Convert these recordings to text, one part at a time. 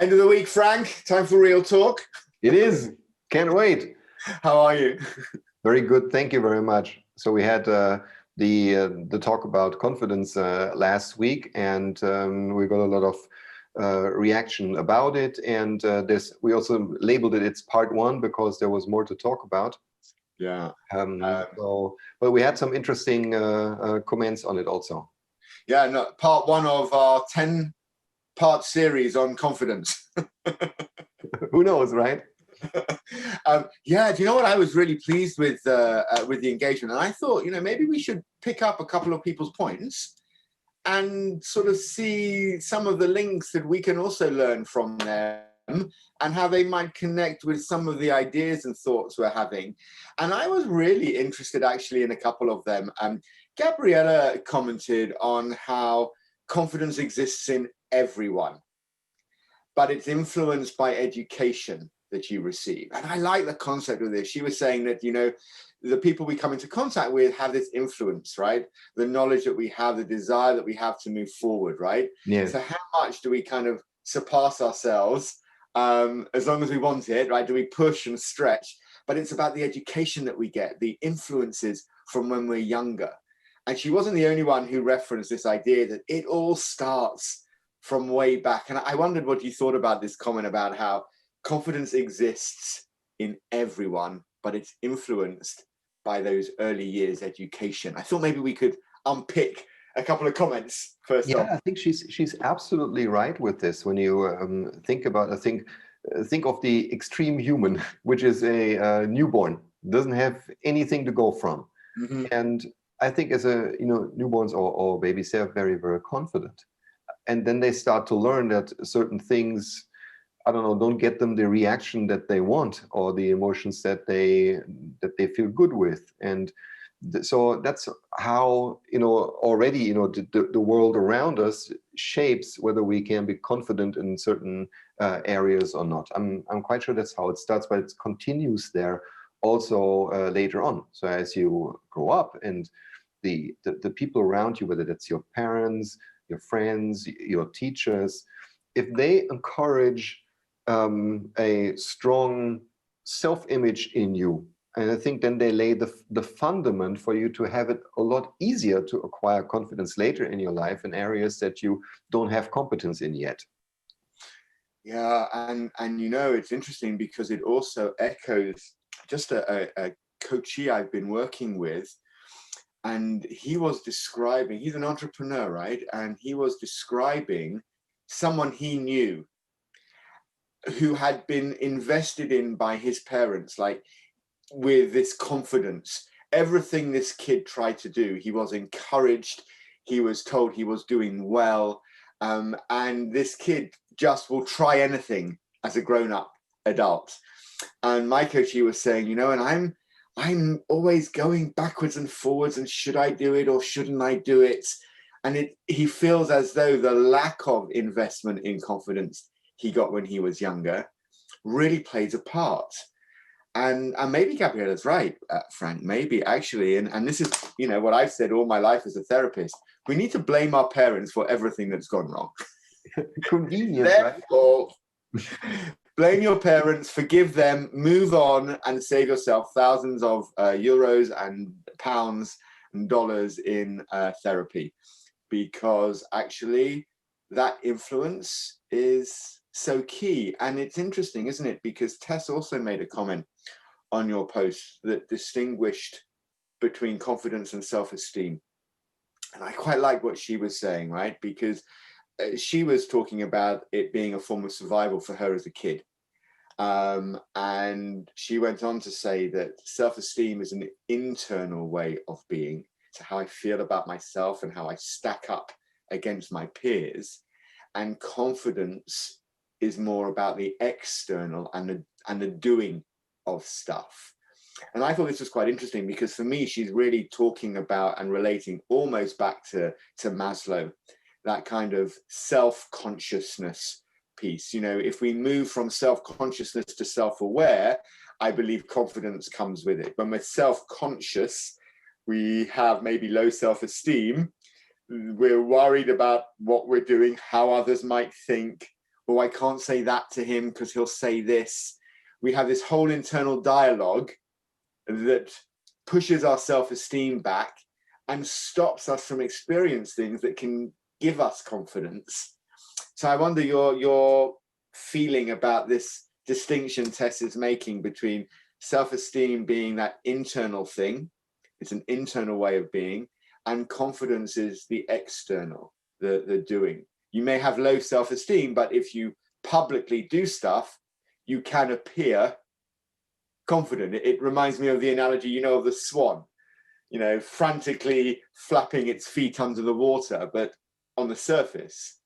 End of the week, Frank. Time for real talk. It is. Can't wait. How are you? Very good. Thank you very much. So we had the talk about confidence last week, and we got a lot of reaction about it. And this we also labeled it. It's part one because there was more to talk about. Yeah. But we had some interesting comments on it also. Yeah. No, part one of our 10-part series on confidence. Who knows, right? Yeah, do you know what? I was really pleased with the engagement, and I thought, maybe we should pick up a couple of people's points and sort of see some of the links that we can also learn from them and how they might connect with some of the ideas and thoughts we're having. And I was really interested actually in a couple of them. Gabriella commented on how confidence exists in everyone, but it's influenced by education that you receive. And I like the concept of this. She was saying that, the people we come into contact with have this influence, right? The knowledge that we have, the desire that we have to move forward, right? Yeah. So how much do we kind of surpass ourselves as long as we want it, right? Do we push and stretch? But it's about the education that we get, the influences from when we're younger. And she wasn't the only one who referenced this idea that it all starts from way back. And I wondered what you thought about this comment about how confidence exists in everyone, but it's influenced by those early years education. I thought maybe we could unpick a couple of comments first off. I think she's absolutely right with this. When you think of the extreme human, which is a newborn, doesn't have anything to go from. Mm-hmm. And I think as newborns or babies, they're very, very confident. And then they start to learn that certain things, don't get them the reaction that they want or the emotions that they feel good with. And so that's how, already, the world around us shapes whether we can be confident in certain areas or not. I'm quite sure that's how it starts, but it continues there also later on. So as you grow up and the people around you, whether that's your parents, your friends, your teachers, if they encourage a strong self-image in you, and I think then they lay the fundament for you to have it a lot easier to acquire confidence later in your life in areas that you don't have competence in yet. Yeah, and it's interesting because it also echoes just a coachee I've been working with, and he was describing, he's an entrepreneur, right? And he was describing someone he knew who had been invested in by his parents, like with this confidence. Everything this kid tried to do, he was encouraged, he was told he was doing well, and this kid just will try anything as a grown-up adult. And my coach, he was saying, and I'm always going backwards and forwards, and should I do it or shouldn't I do it? And he feels as though the lack of investment in confidence he got when he was younger really plays a part. And maybe Gabriella's right, Frank, maybe actually, and this is, what I've said all my life as a therapist, we need to blame our parents for everything that's gone wrong. Convenient, Therefore, blame your parents, forgive them, move on, and save yourself thousands of euros and pounds and dollars in therapy, because actually that influence is so key. And it's interesting, isn't it? Because Tess also made a comment on your post that distinguished between confidence and self-esteem. And I quite like what she was saying, right? Because she was talking about it being a form of survival for her as a kid. And she went on to say that self-esteem is an internal way of being, to how I feel about myself and how I stack up against my peers. And confidence is more about the external and the doing of stuff. And I thought this was quite interesting because for me, she's really talking about and relating almost back to Maslow, that kind of self-consciousness piece. If we move from self-consciousness to self-aware, I believe confidence comes with it. When we're self-conscious, we have maybe low self-esteem. We're worried about what we're doing, how others might think, oh, I can't say that to him because he'll say this. We have this whole internal dialogue that pushes our self-esteem back and stops us from experiencing things that can give us confidence. So I wonder your feeling about this distinction Tess is making between self-esteem being that internal thing, it's an internal way of being, and confidence is the external, the doing. You may have low self-esteem, but if you publicly do stuff, you can appear confident. It reminds me of the analogy, of the swan, frantically flapping its feet under the water, but on the surface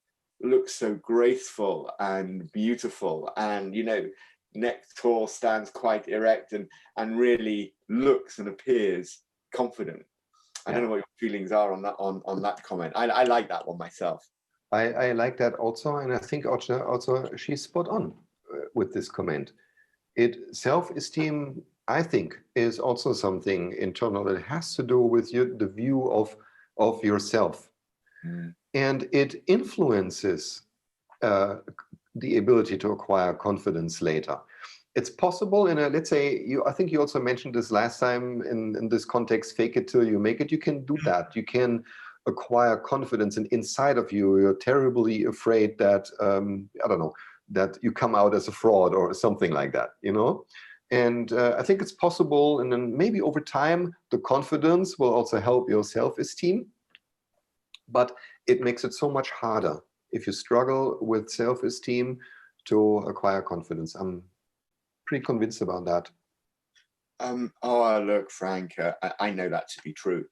looks so graceful and beautiful, and neck tall, stands quite erect, and really looks and appears confident. I don't know what your feelings are on that comment. I like that one myself. I like that also, and I think also she's spot on with this comment. Self-esteem, I think, is also something internal that has to do with the view of yourself. And it influences the ability to acquire confidence later. It's possible let's say, I think you also mentioned this last time in this context, fake it till you make it. You can do that. You can acquire confidence, and inside of you, you're terribly afraid that, I don't know, that you come out as a fraud or something like that, And I think it's possible, and then maybe over time, the confidence will also help your self-esteem. But it makes it so much harder if you struggle with self-esteem to acquire confidence. I'm pretty convinced about that. Look, Frank, I know that to be true.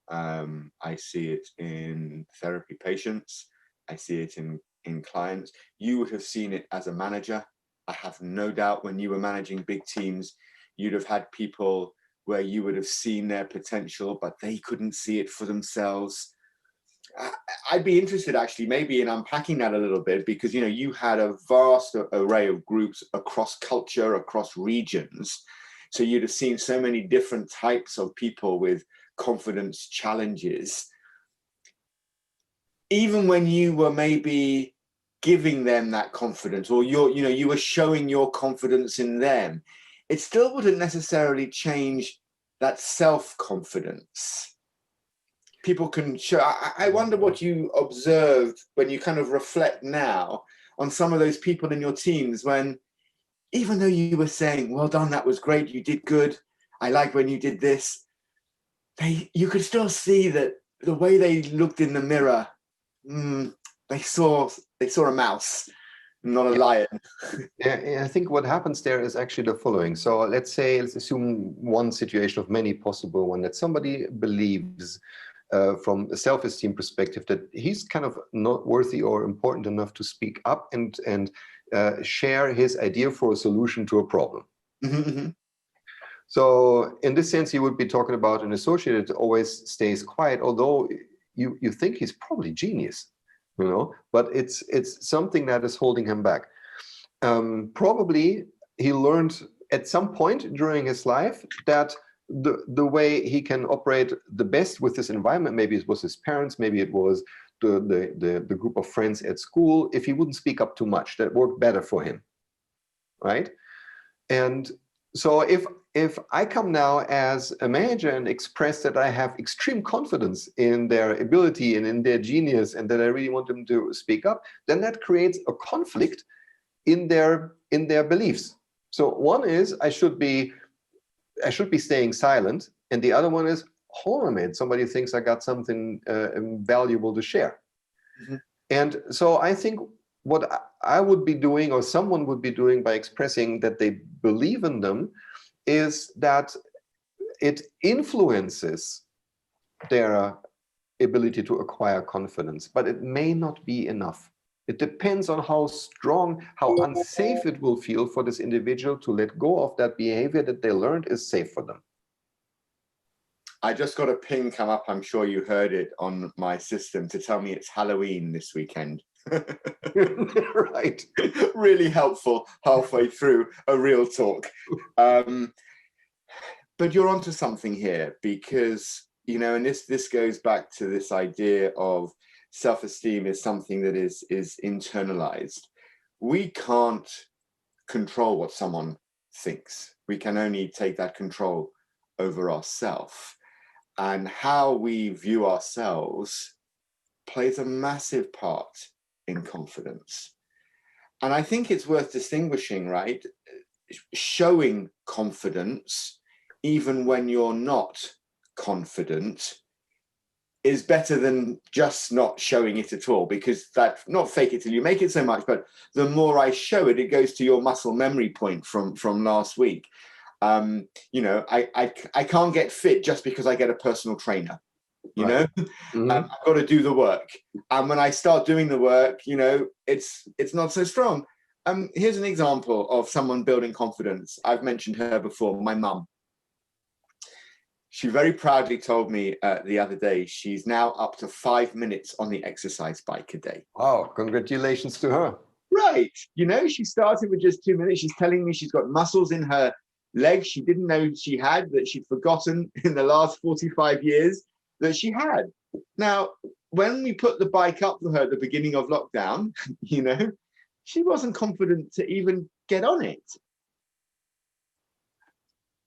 I see it in therapy patients. I see it in clients. You would have seen it as a manager. I have no doubt when you were managing big teams, you'd have had people where you would have seen their potential, but they couldn't see it for themselves. I'd be interested actually maybe in unpacking that a little bit, because you had a vast array of groups across culture, across regions. So you'd have seen so many different types of people with confidence challenges. Even when you were maybe giving them that confidence, or you were showing your confidence in them, it still wouldn't necessarily change that self-confidence. People can show. I wonder what you observed when you kind of reflect now on some of those people in your teams, when even though you were saying, well done, that was great, you did good, I like when you did this, you could still see that the way they looked in the mirror, they saw a mouse, not a lion. Yeah, I think what happens there is actually the following. So let's assume one situation of many possible one, that somebody believes from a self-esteem perspective that he's kind of not worthy or important enough to speak up and share his idea for a solution to a problem. Mm-hmm. So in this sense, you would be talking about an associate that always stays quiet, although you think he's probably genius, but it's something that is holding him back. Probably he learned at some point during his life that the way he can operate the best with this environment, maybe it was his parents, maybe it was the group of friends at school, if he wouldn't speak up too much, that worked better for him, right? And so if I come now as a manager and express that I have extreme confidence in their ability and in their genius, and that I really want them to speak up, then that creates a conflict in their beliefs. So one is I should be staying silent, and the other one is, hold on a minute, somebody thinks I got something valuable to share. Mm-hmm. And so I think what I would be doing, or someone would be doing, by expressing that they believe in them, is that it influences their ability to acquire confidence, but it may not be enough. It depends on how strong, how unsafe it will feel for this individual to let go of that behavior that they learned is safe for them. I just got a ping come up, I'm sure you heard it on my system, to tell me it's Halloween this weekend. Right. Really helpful halfway through a real talk. But you're onto something here, because, and this goes back to this idea of self-esteem is something that is internalized. we can't control what someone thinks. We can only take that control over ourselves. And how we view ourselves plays a massive part in confidence. And I think it's worth distinguishing, right? Showing confidence, even when you're not confident, is better than just not showing it at all, because that, not fake it till you make it so much, but the more I show it, it goes to your muscle memory point from last week. You know, I can't get fit just because I get a personal trainer. You know, I've got to do the work, and when I start doing the work, you know, it's not so strong. Here's an example of someone building confidence. I've mentioned her before, my mum. She very proudly told me the other day she's now up to 5 minutes on the exercise bike a day. Wow, congratulations to her. Right. You know, she started with just 2 minutes. She's telling me she's got muscles in her legs she didn't know she had, that she'd forgotten in the last 45 years that she had. Now, when we put the bike up for her at the beginning of lockdown, you know, she wasn't confident to even get on it.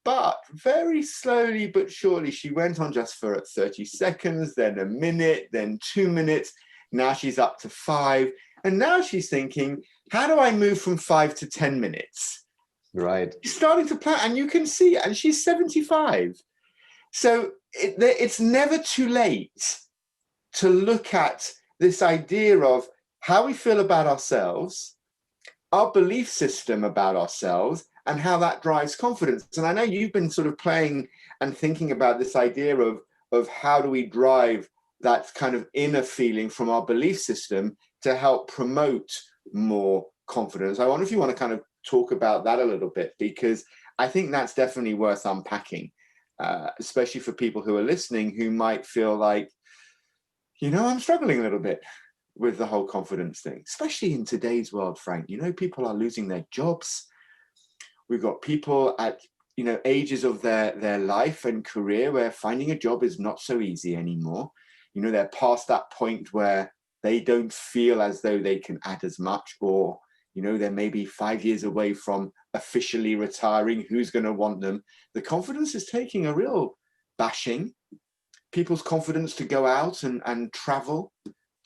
But very slowly but surely, she went on just for 30 seconds, then a minute, then 2 minutes. Now she's up to 5. And now she's thinking, how do I move from 5 to 10 minutes? Right. She's starting to plan, and you can see, and she's 75. So it's never too late to look at this idea of how we feel about ourselves, our belief system about ourselves, and how that drives confidence. And I know you've been sort of playing and thinking about this idea of how do we drive that kind of inner feeling from our belief system to help promote more confidence. I wonder if you want to kind of talk about that a little bit, because I think that's definitely worth unpacking, especially for people who are listening who might feel like, you know, I'm struggling a little bit with the whole confidence thing, especially in today's world, Frank. You know, people are losing their jobs. We've got people at, you know, ages of their life and career where finding a job is not so easy anymore. You know, they're past that point where they don't feel as though they can add as much, or, you know, they're maybe 5 years away from officially retiring. Who's going to want them? The confidence is taking a real bashing. People's confidence to go out and travel,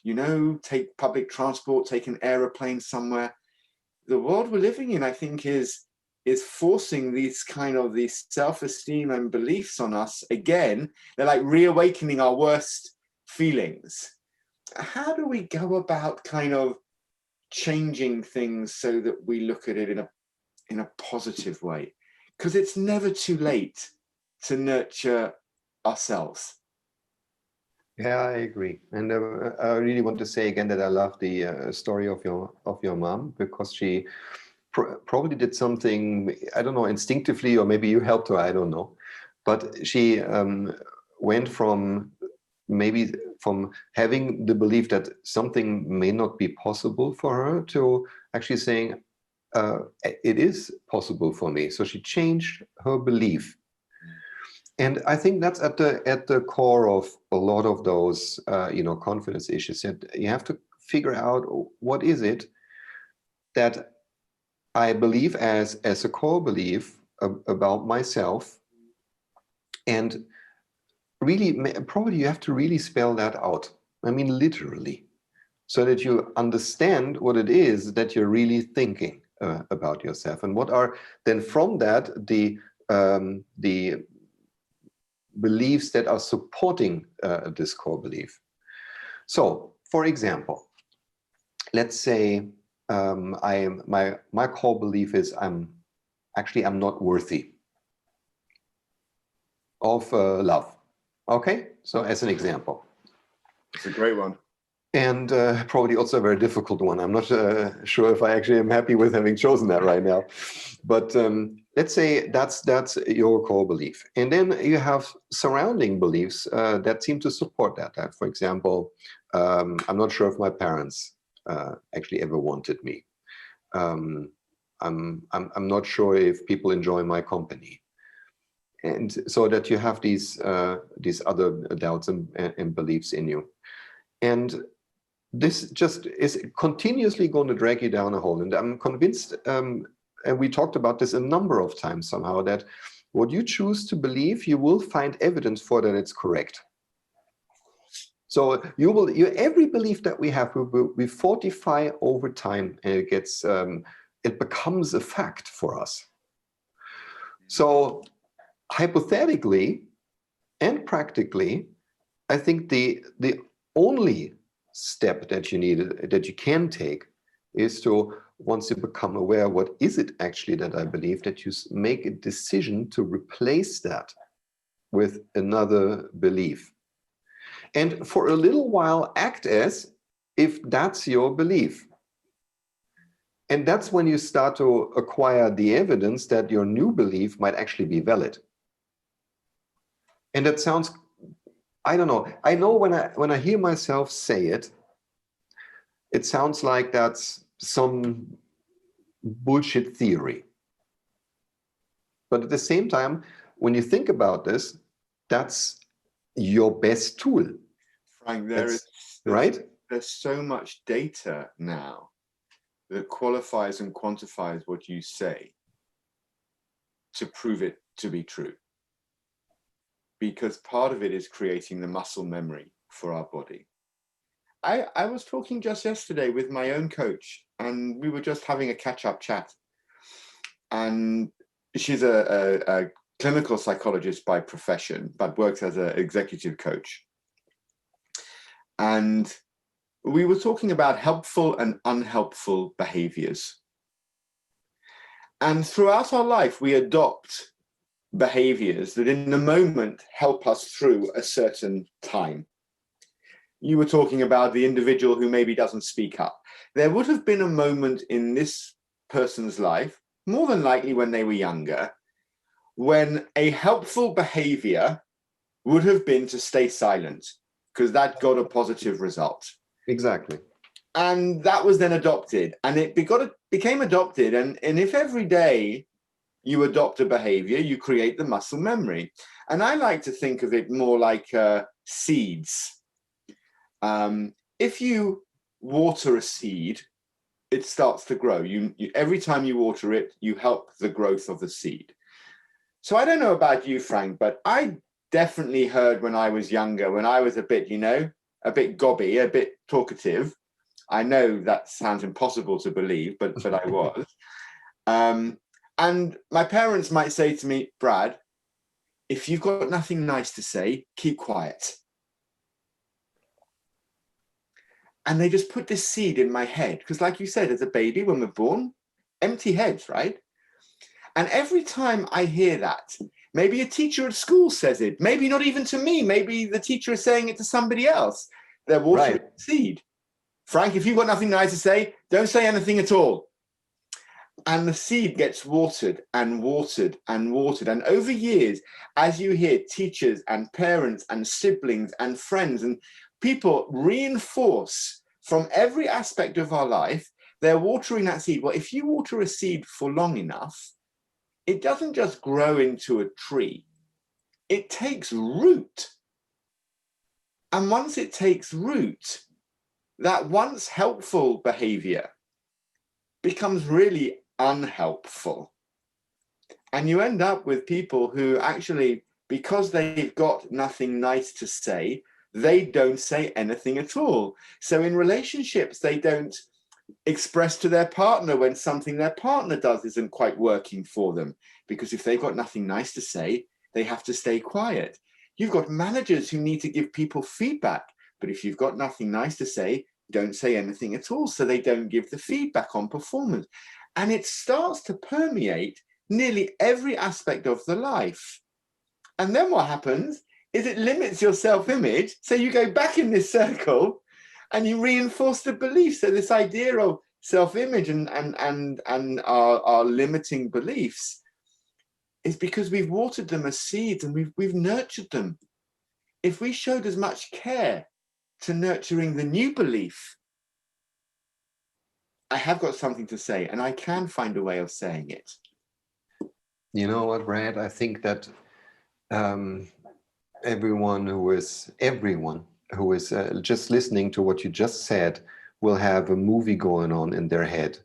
you know, take public transport, take an aeroplane somewhere. The world we're living in, I think, is forcing these self-esteem and beliefs on us again. They're like reawakening our worst feelings. How do we go about kind of changing things so that we look at it in a positive way? Because it's never too late to nurture ourselves. Yeah, I agree. And I really want to say again that I love the story of your mom, because she probably did something, I don't know, instinctively, or maybe you helped her, I don't know. But she went from having the belief that something may not be possible for her to actually saying, it is possible for me. So she changed her belief. And I think that's at the core of a lot of those, you know, confidence issues. That you have to figure out, what is it that I believe as a core belief about myself, and really, probably you have to really spell that out. I mean, literally, so that you understand what it is that you're really thinking about yourself, and what are then from that the beliefs that are supporting this core belief. So, for example, let's say my core belief is I'm not worthy of love. Okay, so as an example, It's a great one. and probably also a very difficult one. I'm not sure if I actually am happy with having chosen that right now, but let's say that's your core belief, and then you have surrounding beliefs that seem to support that. For example, I'm not sure if my parents actually ever wanted me. I'm not sure if people enjoy my company, and so that you have these other doubts and beliefs in you. And this just is continuously going to drag you down a hole. And I'm convinced, and we talked about this a number of times somehow, that what you choose to believe, you will find evidence for that it's correct. So every belief that we have, we fortify over time, and it gets, it becomes a fact for us. So hypothetically and practically, I think the only step that you can take is to, once you become aware, what is it actually that I believe, that you make a decision to replace that with another belief. And for a little while, act as if that's your belief. And that's when you start to acquire the evidence that your new belief might actually be valid. And that sounds, I don't know. I know when I hear myself say it, it sounds like that's some bullshit theory. But at the same time, when you think about this, that's your best tool. Frank, right? There's so much data now that qualifies and quantifies what you say to prove it to be true. Because part of it is creating the muscle memory for our body. I was talking just yesterday with my own coach, and we were just having a catch-up chat. And she's a clinical psychologist by profession, but works as an executive coach. And we were talking about helpful and unhelpful behaviors. And throughout our life, we adopt behaviors that in the moment help us through a certain time. You were talking about the individual who maybe doesn't speak up. There would have been a moment in this person's life, more than likely when they were younger, when a helpful behavior would have been to stay silent, because that got a positive result. Exactly. And that was then adopted, and it became adopted. And if every day you adopt a behavior, you create the muscle memory. And I like to think of it more like seeds. If you water a seed, it starts to grow. Every time you water it, you help the growth of the seed. So I don't know about you, Frank, but I definitely heard when I was younger, when I was a bit, a bit gobby, a bit talkative. I know that sounds impossible to believe, but I was. And my parents might say to me, Brad, if you've got nothing nice to say, keep quiet. And they just put this seed in my head. Because like you said, as a baby, when we're born, empty heads, right? And every time I hear that, maybe a teacher at school says it, maybe not even to me, maybe the teacher is saying it to somebody else. They're watering the seed. Frank, if you've got nothing nice to say, don't say anything at all. And the seed gets watered and watered and watered. And over years, as you hear teachers and parents and siblings and friends and people reinforce from every aspect of our life, they're watering that seed. Well, if you water a seed for long enough, it doesn't just grow into a tree. It takes root. And once it takes root, that once helpful behavior becomes really unhelpful. And you end up with people who actually, because they've got nothing nice to say, they don't say anything at all. So in relationships, they don't express to their partner when something their partner does isn't quite working for them, because if they've got nothing nice to say, they have to stay quiet. You've got managers who need to give people feedback, but if you've got nothing nice to say, don't say anything at all, so they don't give the feedback on performance. And it starts to permeate nearly every aspect of the life. And then what happens is it limits your self-image, so you go back in this circle and you reinforce the belief. So this idea of self-image and our limiting beliefs is because we've watered them as seeds and we've nurtured them. If we showed as much care to nurturing the new belief, I have got something to say and I can find a way of saying it. You know what, Brad? I think that everyone who is just listening to what you just said will have a movie going on in their head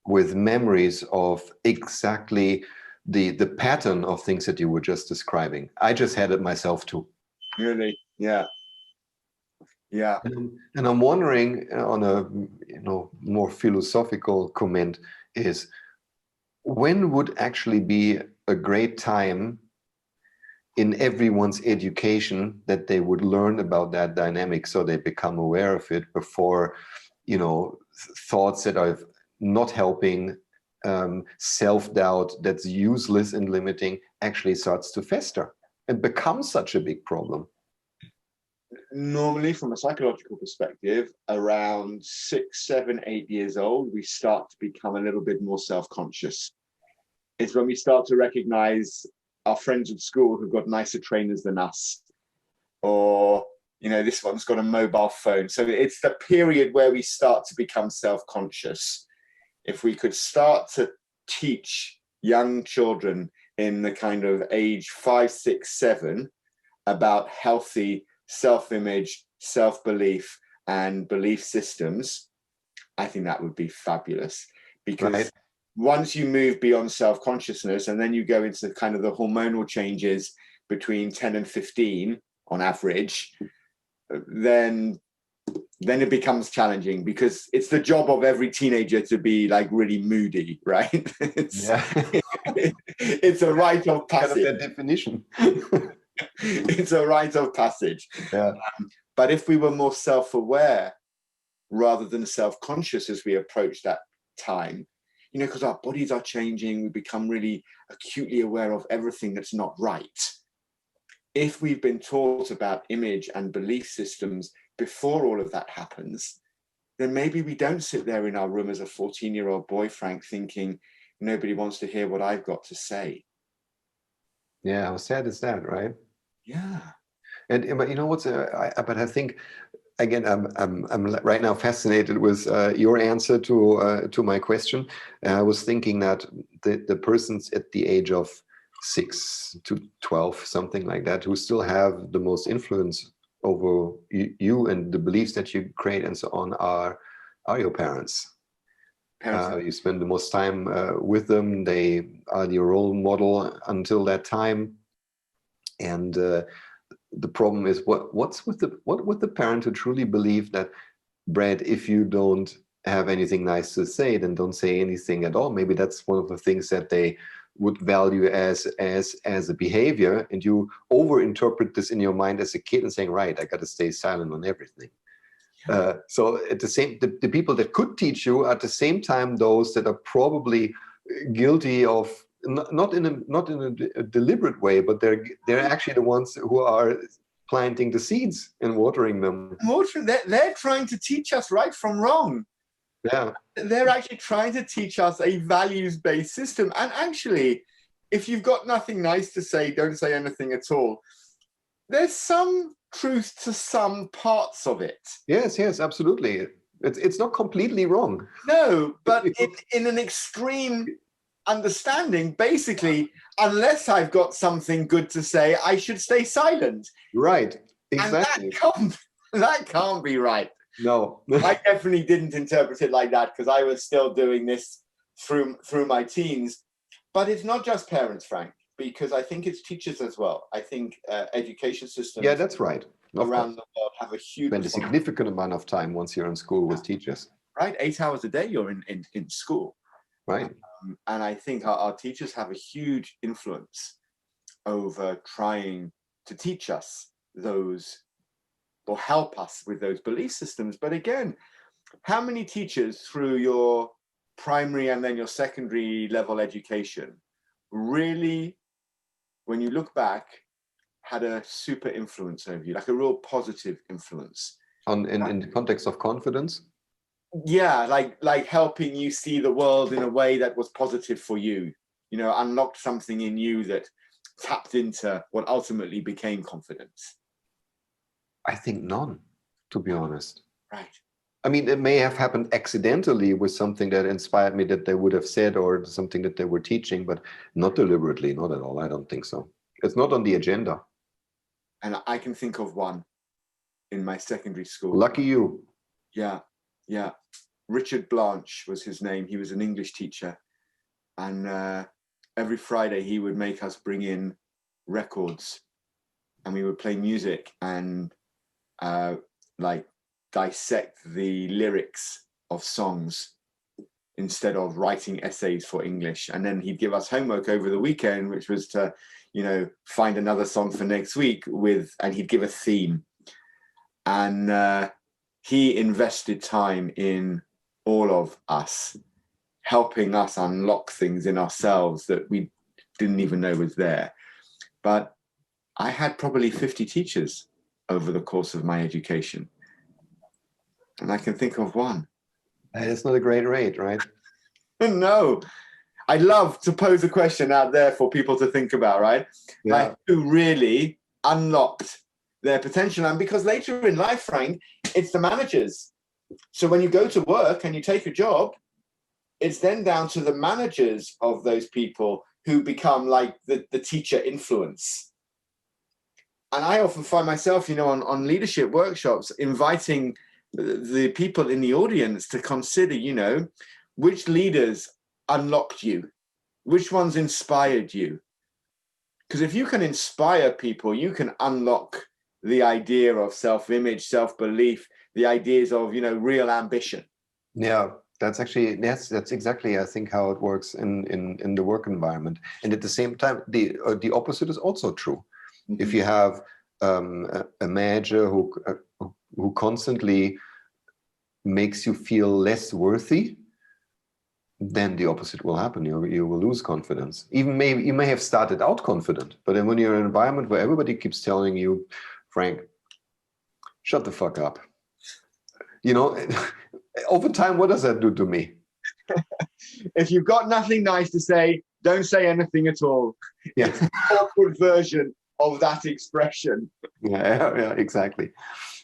with memories of exactly the pattern of things that you were just describing. I just had it myself too. Really? Yeah. Yeah. And I'm wondering, on a more philosophical comment, is when would actually be a great time in everyone's education that they would learn about that dynamic, so they become aware of it before, thoughts that are not helping, self-doubt that's useless and limiting actually starts to fester and becomes such a big problem? Normally, from a psychological perspective, around 6, 7, 8 years old, we start to become a little bit more self-conscious. It's when we start to recognize our friends at school who've got nicer trainers than us, or this one's got a mobile phone. So it's the period where we start to become self-conscious. If we could start to teach young children in the kind of age 5, 6, 7 about healthy self-image, self-belief, and belief systems, I think that would be fabulous. Because Right. once you move beyond self-consciousness and then you go into kind of the hormonal changes between 10 and 15 on average, then it becomes challenging, because it's the job of every teenager to be like really moody, right? It's a rite of passage. Kind of their definition. It's a rite of passage. Yeah. But if we were more self-aware rather than self-conscious as we approach that time, because our bodies are changing, we become really acutely aware of everything that's not right. If we've been taught about image and belief systems before all of that happens, then maybe we don't sit there in our room as a 14-year-old boy, Frank, thinking nobody wants to hear what I've got to say. Yeah, how sad is that, right? Yeah. And but but I think, again, I'm right now fascinated with your answer to my question. I was thinking that the persons at the age of 6 to 12, something like that, who still have the most influence over you and the beliefs that you create and so on, are your parents. You spend the most time with them. They are your role model until that time. And the problem is, what would the parent who truly believe that, Brad, if you don't have anything nice to say, then don't say anything at all. Maybe that's one of the things that they would value as a behavior, and you overinterpret this in your mind as a kid and saying, right, I got to stay silent on everything. So at the people that could teach you are at the same time those that are probably guilty of, not in a deliberate way, but they're actually the ones who are planting the seeds and watering them. They're trying to teach us right from wrong. Yeah. They're actually trying to teach us a values-based system. And actually, if you've got nothing nice to say, don't say anything at all. There's some truth to some parts of it. Yes, absolutely. It's not completely wrong. No, but in an extreme understanding, basically, unless I've got something good to say, I should stay silent. Right. Exactly. And that can't be right. No. I definitely didn't interpret it like that, because I was still doing this through my teens. But it's not just parents, Frank, because I think it's teachers as well. I think education systems. Yeah, that's right. Around the world have a huge. Spend a significant amount of time once you're in school with teachers. Right, 8 hours a day you're in school. Right. And I think our teachers have a huge influence over trying to teach us those, or help us with those belief systems. But again, how many teachers through your primary and then your secondary level education really, when you look back, had a super influence over you, like a real positive influence? In the context of confidence? Yeah, like helping you see the world in a way that was positive for you, unlocked something in you that tapped into what ultimately became confidence. I think none, to be honest. Right. I mean, it may have happened accidentally with something that inspired me that they would have said, or something that they were teaching, but not deliberately, not at all. I don't think so. It's not on the agenda. And I can think of one. in my secondary school. Lucky you. Yeah, yeah. Richard Blanche was his name. He was an English teacher. And every Friday he would make us bring in records and we would play music and like dissect the lyrics of songs instead of writing essays for English. And then he'd give us homework over the weekend, which was to, you know, find another song for next week and he'd give a theme. And he invested time in all of us, helping us unlock things in ourselves that we didn't even know was there. But I had probably 50 teachers over the course of my education. And I can think of one. It's not a great rate, right? No. I love to pose a question out there for people to think about, right? Yeah. Like, who really unlocked their potential? And because later in life, Frank, it's the managers. So when you go to work and you take a job, it's then down to the managers of those people who become like the teacher influence. And I often find myself, you know, on leadership workshops, inviting the people in the audience to consider, you know, which leaders unlocked you, which ones inspired you. Because if you can inspire people, you can unlock the idea of self-image, self-belief, the ideas of, you know, real ambition. Yeah, that's exactly, I think, how it works in the work environment. And at the same time, the opposite is also true. Mm-hmm. If you have a manager who constantly makes you feel less worthy, then the opposite will happen. You will lose confidence. Even maybe you may have started out confident, but then when you're in an environment where everybody keeps telling you, Frank, shut the fuck up. You know, over time, what does that do to me? If you've got nothing nice to say, don't say anything at all. Yeah. It's an awkward version of that expression. Yeah, exactly.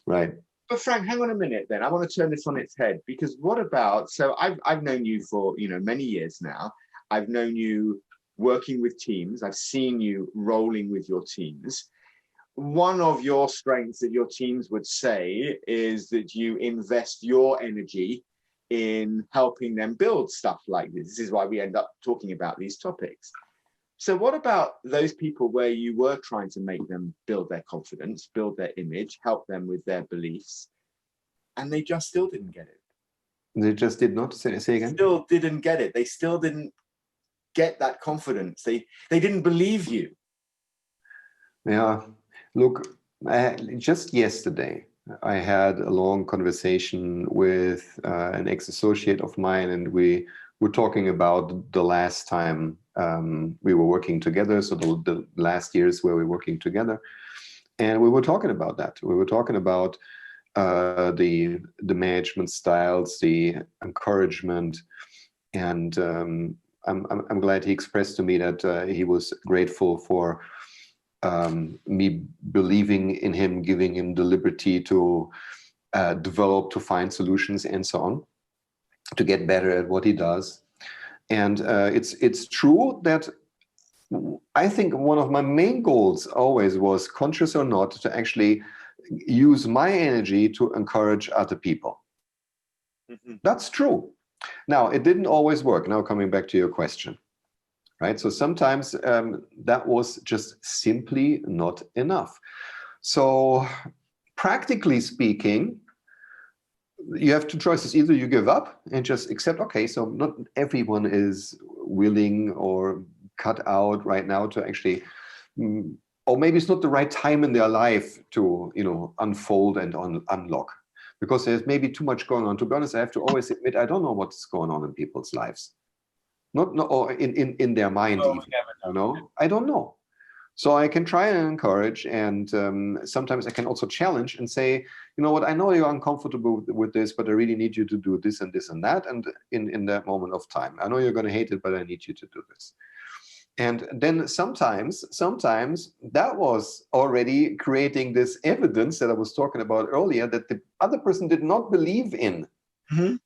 Right. But Frank, hang on a minute then. I want to turn this on its head, because what about, so I've known you for, you know, many years now. I've known you working with teams. I've seen you rolling with your teams. One of your strengths that your teams would say is that you invest your energy in helping them build stuff like this. This is why we end up talking about these topics. So what about those people where you were trying to make them build their confidence, build their image, help them with their beliefs, and they just still didn't get it? They just did not, say again? Still didn't get it. They still didn't get that confidence. They didn't believe you. Yeah. Look, just yesterday, I had a long conversation with an ex-associate of mine, and we were talking about the last time we were working together, so the last years where we were working together. And we were talking about that. We were talking about the management styles, the encouragement, and I'm glad he expressed to me that he was grateful for me believing in him, giving him the liberty to develop, to find solutions, and so on, to get better at what he does. And it's true that I think one of my main goals always was, conscious or not, to actually use my energy to encourage other people. Mm-hmm. That's true. Now, it didn't always work. Now, coming back to your question. Right, so sometimes that was just simply not enough. So practically speaking, you have two choices. Either you give up and just accept, okay, so not everyone is willing or cut out right now to actually, or maybe it's not the right time in their life to, you know, unfold and unlock, because there's maybe too much going on. To be honest, I have to always admit, I don't know what's going on in people's lives. Not or in their mind, even, you know, I don't know. So I can try and encourage, and sometimes I can also challenge and say, you know what, I know you're uncomfortable with this, but I really need you to do this and this and that, and in that moment of time, I know you're going to hate it, but I need you to do this. And then sometimes that was already creating this evidence that I was talking about earlier, that the other person did not believe in. Mm-hmm.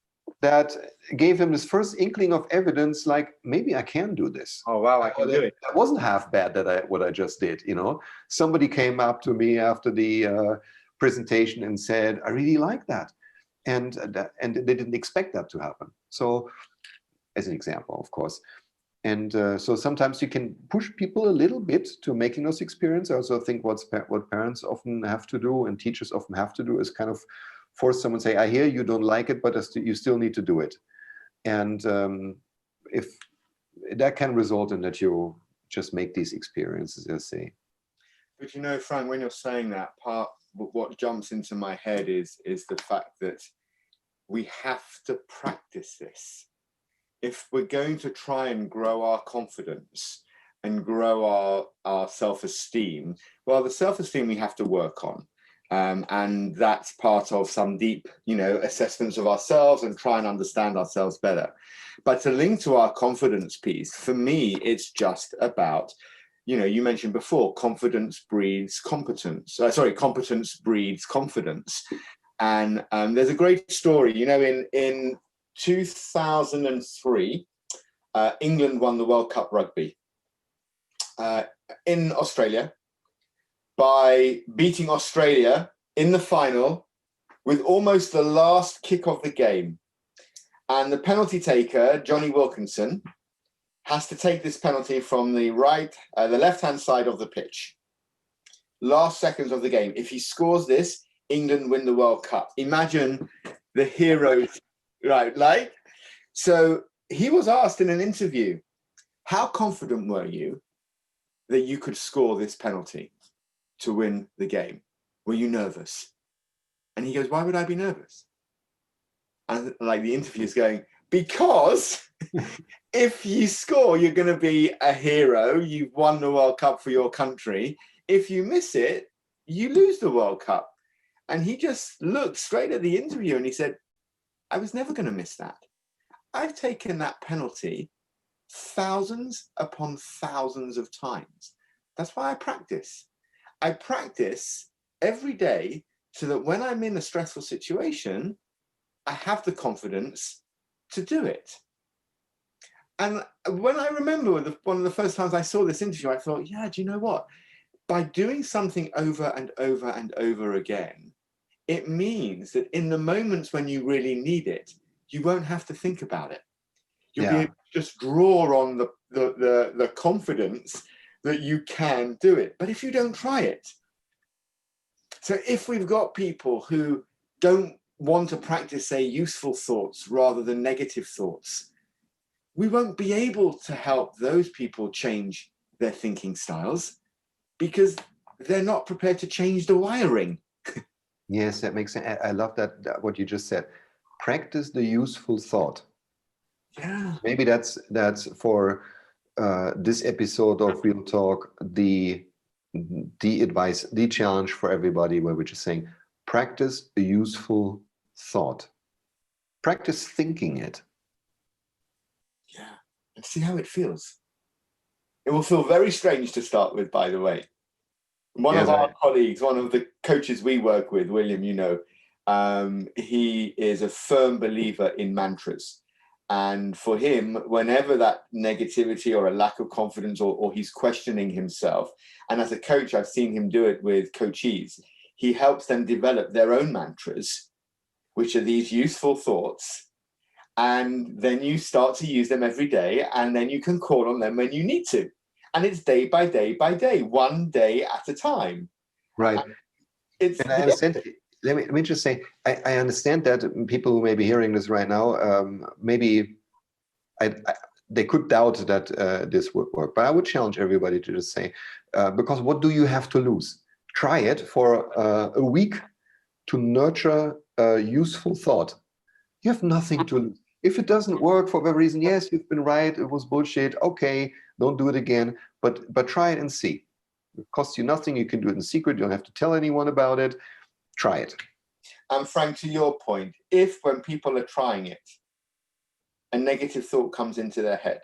That gave him this first inkling of evidence, like, maybe I can do this. Oh, wow, I can do it. That wasn't half bad, what I just did, you know. Somebody came up to me after the presentation and said, I really like that. And they didn't expect that to happen. So as an example, of course. And so sometimes you can push people a little bit to making those experience. I also think what parents often have to do and teachers often have to do is kind of force someone to say, I hear you don't like it, but you still need to do it. And if that can result in that you just make these experiences, I say. But you know, Frank, when you're saying that, what jumps into my head is the fact that we have to practice this. If we're going to try and grow our confidence and grow our self-esteem, well, the self-esteem we have to work on. And that's part of some deep, assessments of ourselves and try and understand ourselves better. But to link to our confidence piece, for me, it's just about, you mentioned before, confidence breeds competence. Competence breeds confidence. And there's a great story, in 2003, England won the World Cup rugby in Australia by beating Australia in the final with almost the last kick of the game. And the penalty taker, Johnny Wilkinson, has to take this penalty from the left-hand side of the pitch. Last seconds of the game. If he scores this, England win the World Cup. Imagine the heroes, right? So he was asked in an interview, how confident were you that you could score this penalty to win the game? Were you nervous? And he goes, why would I be nervous? And the interviewer's going, because if you score, you're going to be a hero. You've won the World Cup for your country. If you miss it, you lose the World Cup. And he just looked straight at the interviewer and he said, I was never going to miss that. I've taken that penalty thousands upon thousands of times. That's why I practice. I practice every day so that when I'm in a stressful situation, I have the confidence to do it. And when I remember one of the first times I saw this interview, I thought, yeah, do you know what? By doing something over and over and over again, it means that in the moments when you really need it, you won't have to think about it. You'll be able to just draw on the confidence that you can do it. But if you don't try it, so if we've got people who don't want to practice, say, useful thoughts rather than negative thoughts, we won't be able to help those people change their thinking styles because they're not prepared to change the wiring. Yes, that makes sense. I love that what you just said. Practice the useful thought. Yeah. Maybe that's for this episode of Real Talk, the advice, the challenge for everybody, where we're just saying, practice a useful thought. Practice thinking it. Yeah, and see how it feels. It will feel very strange to start with, by the way. One of our colleagues, one of the coaches we work with, William, he is a firm believer in mantras. And for him, whenever that negativity or a lack of confidence or he's questioning himself, and as a coach, I've seen him do it with coachees, he helps them develop their own mantras, which are these useful thoughts. And then you start to use them every day, and then you can call on them when you need to. And it's day by day by day, one day at a time. Right. And I understand. Let me just say, I understand that people who may be hearing this right now, maybe they could doubt that this would work. But I would challenge everybody to just say, because what do you have to lose? Try it for a week to nurture a useful thought. You have nothing to lose. If it doesn't work for whatever reason, yes, you've been right, it was bullshit, okay, don't do it again, but try it and see. It costs you nothing, you can do it in secret, you don't have to tell anyone about it. Try it. And Frank, to your point, if when people are trying it, a negative thought comes into their head,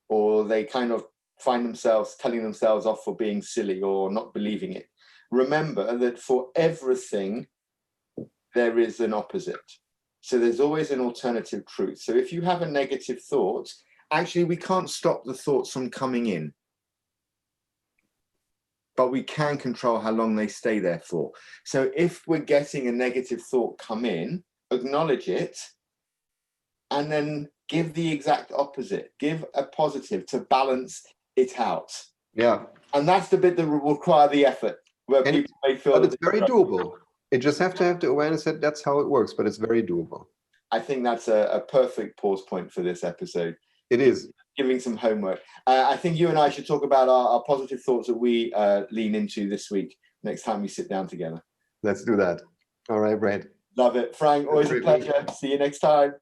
or they kind of find themselves telling themselves off for being silly or not believing it, remember that for everything, there is an opposite. So there's always an alternative truth. So if you have a negative thought, actually, we can't stop the thoughts from coming in. but we can control how long they stay there for. So if we're getting a negative thought come in, acknowledge it, and then give the exact opposite. Give a positive to balance it out. Yeah. And that's the bit that will require the effort, where And people may feel but that it's very doable. You just have to have the awareness that that's how it works, but it's very doable. I think that's a perfect pause point for this episode. It is. Giving some homework. I think you and I should talk about our positive thoughts that we lean into this week, next time we sit down together. Let's do that. All right, Brad. Love it. Frank, always a pleasure. See you next time.